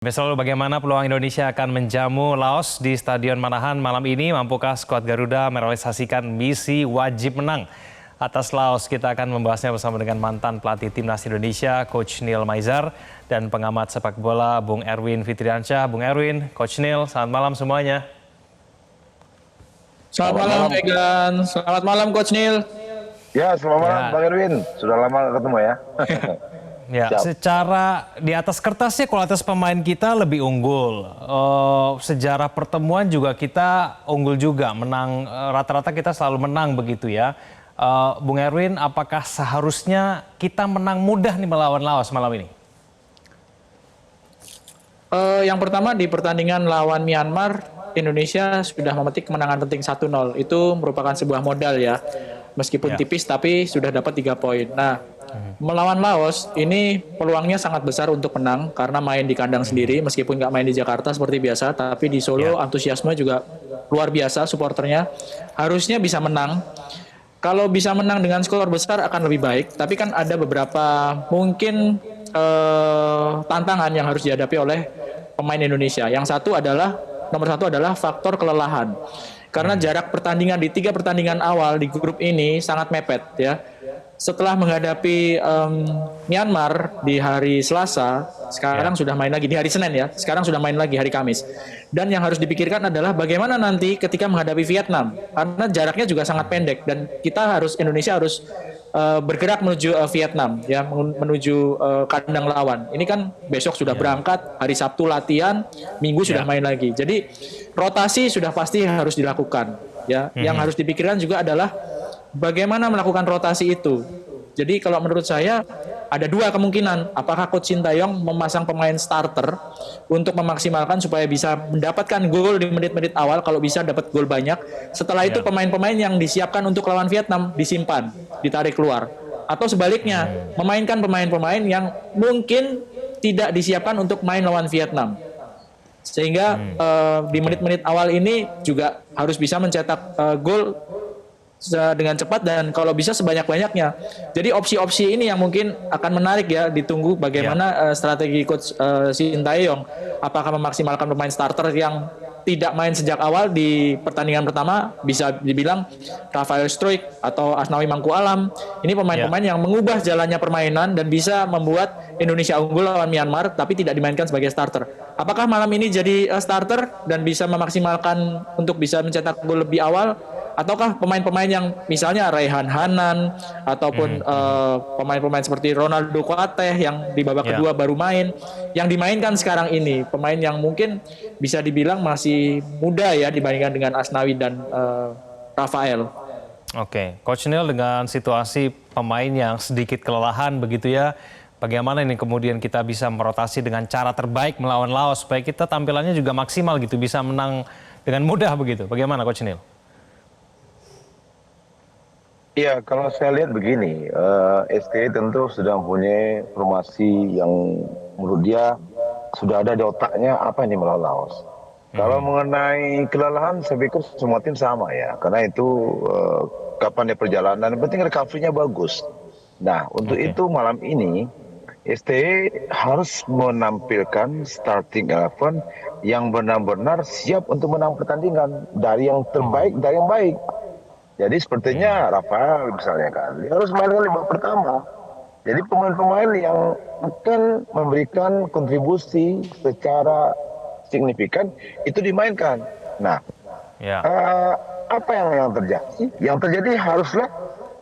Selalu bagaimana peluang Indonesia akan menjamu Laos di Stadion Manahan malam ini? Mampukah skuad Garuda merealisasikan misi wajib menang atas Laos? Kita akan membahasnya bersama dengan mantan pelatih Timnas Indonesia, Coach Neil Maizar, dan pengamat sepak bola Bung Erwin Fitriansyah. Bung Erwin, Coach Neil, selamat malam semuanya. Selamat malam, Egan. Selamat malam, Coach Neil. Ya, selamat malam, Bang Erwin. Sudah lama ketemu ya. Ya, secara di atas kertasnya kualitas pemain kita lebih unggul. Sejarah pertemuan juga kita unggul juga, menang rata-rata kita selalu menang begitu ya. Bung Erwin, apakah seharusnya kita menang mudah nih melawan Laos malam ini? Yang pertama di pertandingan lawan Myanmar, Indonesia sudah memetik kemenangan penting 1-0. Itu merupakan sebuah modal ya. Meskipun tipis tapi sudah dapat 3 poin. Nah, melawan Laos ini peluangnya sangat besar untuk menang karena main di kandang sendiri meskipun nggak main di Jakarta seperti biasa, tapi di Solo antusiasme juga luar biasa supporternya. Harusnya bisa menang. Kalau bisa menang dengan skor besar akan lebih baik, tapi kan ada beberapa mungkin tantangan yang harus dihadapi oleh pemain Indonesia. Nomor satu adalah faktor kelelahan. Karena jarak pertandingan di 3 pertandingan awal di grup ini sangat mepet ya. Setelah menghadapi Myanmar di hari Selasa, sekarang sudah main lagi di hari Senin ya. Sekarang sudah main lagi hari Kamis. Dan yang harus dipikirkan adalah bagaimana nanti ketika menghadapi Vietnam, karena jaraknya juga sangat pendek dan Indonesia harus bergerak menuju Vietnam ya, menuju kandang lawan. Ini kan besok sudah berangkat, hari Sabtu latihan, Minggu sudah main lagi. Jadi rotasi sudah pasti harus dilakukan ya. Yang harus dipikirkan juga adalah bagaimana melakukan rotasi itu. Jadi kalau menurut saya ada 2 kemungkinan. Apakah Coach Sintayong memasang pemain starter untuk memaksimalkan supaya bisa mendapatkan gol di menit-menit awal, kalau bisa dapat gol banyak. Setelah itu pemain-pemain yang disiapkan untuk lawan Vietnam disimpan, ditarik keluar. Atau sebaliknya, memainkan pemain-pemain yang mungkin tidak disiapkan untuk main lawan Vietnam. Sehingga di menit-menit awal ini juga harus bisa mencetak gol dengan cepat dan kalau bisa sebanyak-banyaknya. Jadi opsi-opsi ini yang mungkin akan menarik ya, ditunggu bagaimana strategi Coach Sintayong. Apakah memaksimalkan pemain starter yang tidak main sejak awal di pertandingan pertama, bisa dibilang Rafael Struijk atau Asnawi Mangku Alam. Ini pemain-pemain yang mengubah jalannya permainan dan bisa membuat Indonesia unggul lawan Myanmar tapi tidak dimainkan sebagai starter. Apakah malam ini jadi starter dan bisa memaksimalkan untuk bisa mencetak gol lebih awal? Ataukah pemain-pemain yang misalnya Raihan Hanan ataupun pemain-pemain seperti Ronaldo Kuateh yang di babak kedua baru main, yang dimainkan sekarang ini pemain yang mungkin bisa dibilang masih muda ya dibandingkan dengan Asnawi dan Rafael. Oke, Coach Neil, dengan situasi pemain yang sedikit kelelahan begitu ya, bagaimana ini kemudian kita bisa merotasi dengan cara terbaik melawan Laos supaya kita tampilannya juga maksimal gitu, bisa menang dengan mudah begitu. Bagaimana Coach Neil? Iya, kalau saya lihat begini, STI tentu sudah mempunyai formasi yang menurut dia sudah ada di otaknya apa ini melawan Laos. Kalau mengenai kelelahan, saya pikir semua tim sama ya, karena itu kapan dia perjalanan, yang penting recovery-nya bagus. Nah, untuk itu malam ini STI harus menampilkan starting 11 yang benar-benar siap untuk menang pertandingan dari yang terbaik, dari yang baik. Jadi sepertinya Rafael misalnya kan, dia harus mainkan 5 pertama. Jadi pemain-pemain yang akan memberikan kontribusi secara signifikan itu dimainkan. Nah, apa yang terjadi? Yang terjadi haruslah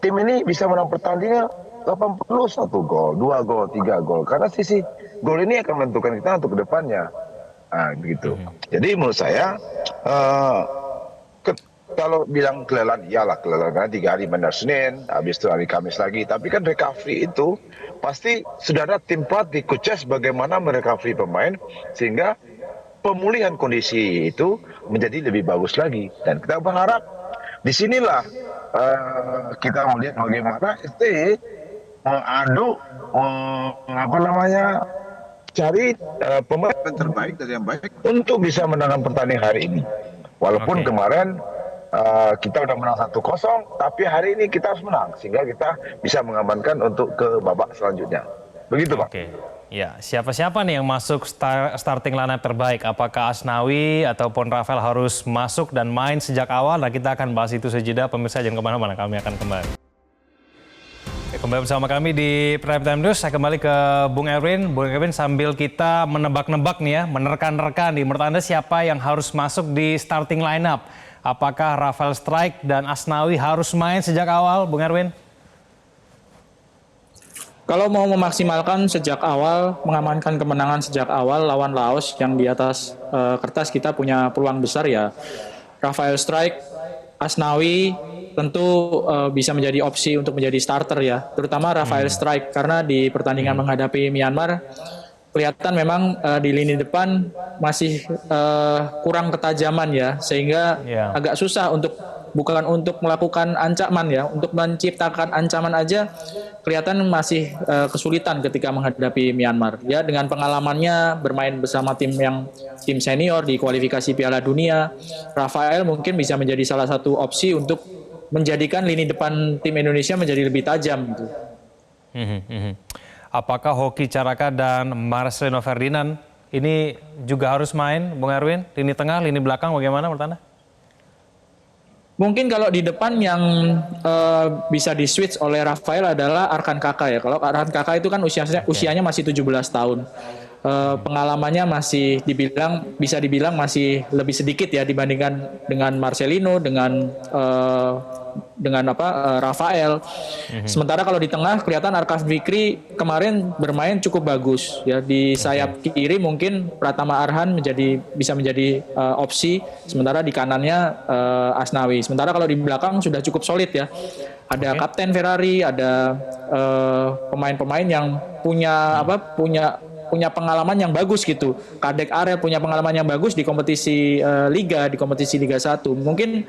tim ini bisa menang pertandingan 81 gol, 2 gol, 3 gol. Karena sisi gol ini akan menentukan kita untuk kedepannya. Nah, begitu. Jadi menurut saya kalau bilang kelelahan, iyalah kelelahan karena 3 hari benar Senin, habis itu hari Kamis lagi. Tapi kan recovery itu pasti sudah ada tim pelatih coaches bagaimana merecovery pemain sehingga pemulihan kondisi itu menjadi lebih bagus lagi. Dan kita berharap disinilah kita melihat bagaimana STI mengadu cari pemain terbaik dari yang baik untuk bisa menangkan pertandingan hari ini. Walaupun kemarin kita udah menang 1-0, tapi hari ini kita harus menang sehingga kita bisa mengamankan untuk ke babak selanjutnya. Begitu, Pak. Ya, siapa-siapa nih yang masuk starting lineup terbaik? Apakah Asnawi ataupun Rafael harus masuk dan main sejak awal? Nah, kita akan bahas itu sejenak. Pemirsa jangan kemana-mana, kami akan kembali. Kembali bersama kami di Prime Time News. Saya kembali ke Bung Erwin. Bung Erwin, sambil kita menebak-nebak nih ya, menerka-nerka nih, menurut Anda siapa yang harus masuk di starting lineup? Apakah Rafael Strike dan Asnawi harus main sejak awal, Bung Erwin? Kalau mau memaksimalkan sejak awal, mengamankan kemenangan sejak awal lawan Laos yang di atas kertas kita punya peluang besar ya. Rafael Strike, Asnawi tentu bisa menjadi opsi untuk menjadi starter ya. Terutama Rafael Strike karena di pertandingan menghadapi Myanmar kelihatan memang di lini depan masih kurang ketajaman ya, sehingga agak susah bukan untuk melakukan ancaman ya, untuk menciptakan ancaman aja kelihatan masih kesulitan ketika menghadapi Myanmar. Ya, dengan pengalamannya bermain bersama tim senior di kualifikasi Piala Dunia, Rafael mungkin bisa menjadi salah satu opsi untuk menjadikan lini depan tim Indonesia menjadi lebih tajam gitu. Apakah Hoki Caraka dan Marcelino Ferdinand ini juga harus main, Bung Erwin? Lini tengah, lini belakang bagaimana menurut Anda? Mungkin kalau di depan yang bisa di-switch oleh Rafael adalah Arkan Kaka ya. Kalau Arkan Kaka itu kan usianya masih 17 tahun. Pengalamannya masih bisa dibilang masih lebih sedikit ya dibandingkan dengan Marcelino, dengan Rafael. Sementara kalau di tengah kelihatan Arkaf Fikri kemarin bermain cukup bagus ya. Di sayap kiri mungkin Pratama Arhan bisa menjadi opsi, sementara di kanannya Asnawi. Sementara kalau di belakang sudah cukup solid ya. Ada Kapten Ferrari, ada pemain-pemain yang punya pengalaman yang bagus gitu. Kadek Arel punya pengalaman yang bagus di kompetisi Liga 1. Mungkin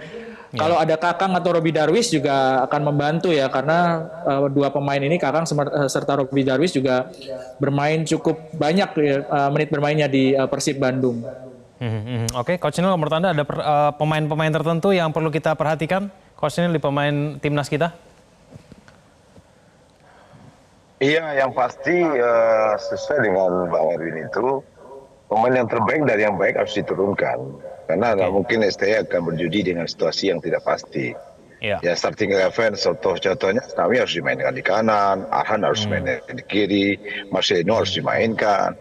kalau ada Kakang atau Robi Darwis juga akan membantu ya, karena dua pemain ini Kakang serta Robi Darwis juga bermain cukup banyak menit bermainnya di Persib Bandung. Oke, Coach Nil, menurut Anda ada pemain-pemain tertentu yang perlu kita perhatikan, Coach Nil, di pemain timnas kita? Iya, yang pasti sesuai dengan Bang Erwin itu, pemain yang terbaik dari yang baik harus diturunkan. Karena nggak mungkin STI akan berjudi dengan situasi yang tidak pasti. Ya, starting 11, contohnya Asnawi harus dimainkan di kanan, Arhan harus mainkan di kiri, Marcelino harus dimainkan,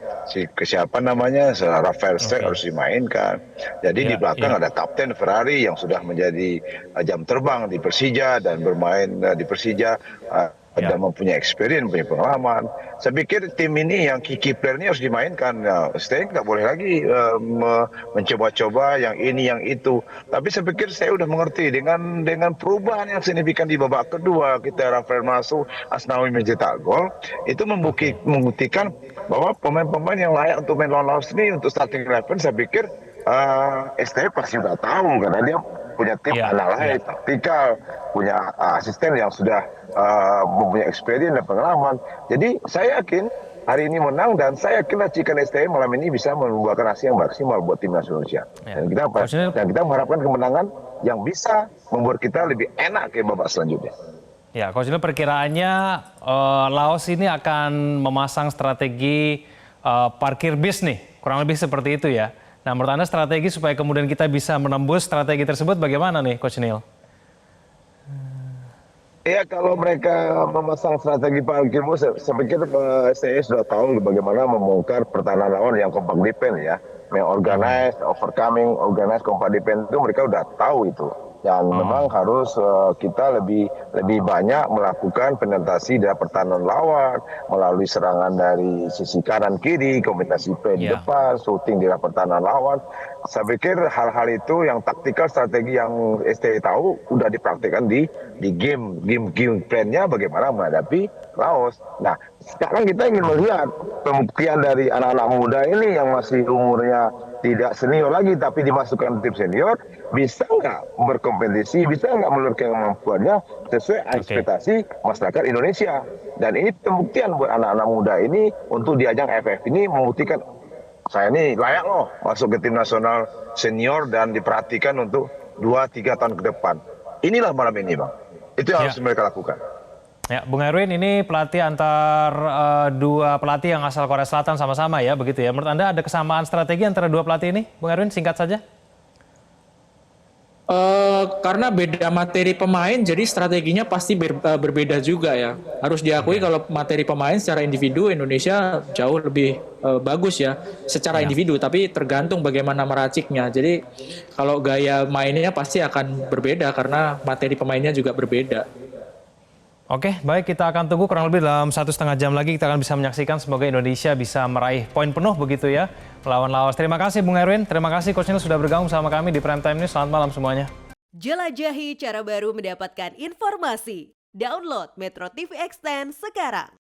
Rafael Strike harus dimainkan. Jadi di belakang ada Kapten Ferrari yang sudah menjadi jam terbang di Persija dan bermain di Persija. Dan mempunyai experience, punya pengalaman. Saya pikir tim ini yang key player ini harus dimainkan. Saya nggak boleh lagi mencoba-coba yang ini, yang itu. Tapi saya pikir saya udah mengerti dengan perubahan yang signifikan di babak kedua. Kita Rafael masuk, Asnawi mencetak gol. Itu membuktikan bahwa pemain-pemain yang layak untuk main lawan Laos ini untuk starting 11, saya pikir STI pasti udah tahu karena dia punya tim analis, taktikal, punya asisten yang sudah mempunyai experience dan pengalaman. Jadi saya yakin hari ini menang dan saya yakin racikan STI malam ini bisa membuahkan hasil yang maksimal buat timnas Indonesia. Dan kita mengharapkan kemenangan yang bisa membuat kita lebih enak ke babak selanjutnya. Ya, Coach Nil, perkiraannya Laos ini akan memasang strategi parkir bis nih, kurang lebih seperti itu ya. Nah, menurut Anda strategi supaya kemudian kita bisa menembus strategi tersebut bagaimana nih, Coach Nil? Ya, kalau mereka memasang strategi parkir bus, saya pikir saya sudah tahu bagaimana membongkar pertahanan lawan yang kompak defense ya. Yang organize, overcoming, organize, kompak defense itu mereka udah tahu itu. Dan memang harus kita lebih banyak melakukan penetrasi dari pertahanan lawan, melalui serangan dari sisi kanan kiri, kombinasi play di depan, shooting di pertahanan lawan. Saya pikir hal-hal itu yang taktikal, strategi yang STI tahu udah dipraktikkan di game plan-nya bagaimana menghadapi Laos. Nah, sekarang kita ingin melihat pembuktian dari anak-anak muda ini yang masih umurnya tidak senior lagi tapi dimasukkan tim senior, bisa nggak berkompetisi, bisa nggak menurunkan kemampuannya sesuai ekspektasi masyarakat Indonesia. Dan ini pembuktian buat anak-anak muda ini untuk di ajang AFF ini membuktikan saya ini layak loh masuk ke tim nasional senior dan diperhatikan untuk 2-3 tahun ke depan. Inilah malam ini, Bang. Itu yang harus mereka lakukan. Ya, Bung Erwin, ini pelatih antar dua pelatih yang asal Korea Selatan sama-sama ya, begitu ya. Menurut Anda ada kesamaan strategi antara dua pelatih ini, Bung Erwin, singkat saja? Karena beda materi pemain, jadi strateginya pasti berbeda juga ya. Harus diakui kalau materi pemain secara individu Indonesia jauh lebih bagus ya, secara individu. Tapi tergantung bagaimana meraciknya. Jadi kalau gaya mainnya pasti akan berbeda karena materi pemainnya juga berbeda. Oke, baik, kita akan tunggu kurang lebih dalam 1,5 jam lagi kita akan bisa menyaksikan semoga Indonesia bisa meraih poin penuh begitu ya melawan Laos. Terima kasih Bung Erwin, terima kasih Coach Neil sudah bergabung sama kami di Prime Time News. Selamat malam semuanya. Jelajahi cara baru mendapatkan informasi. Download Metro TV Extend sekarang.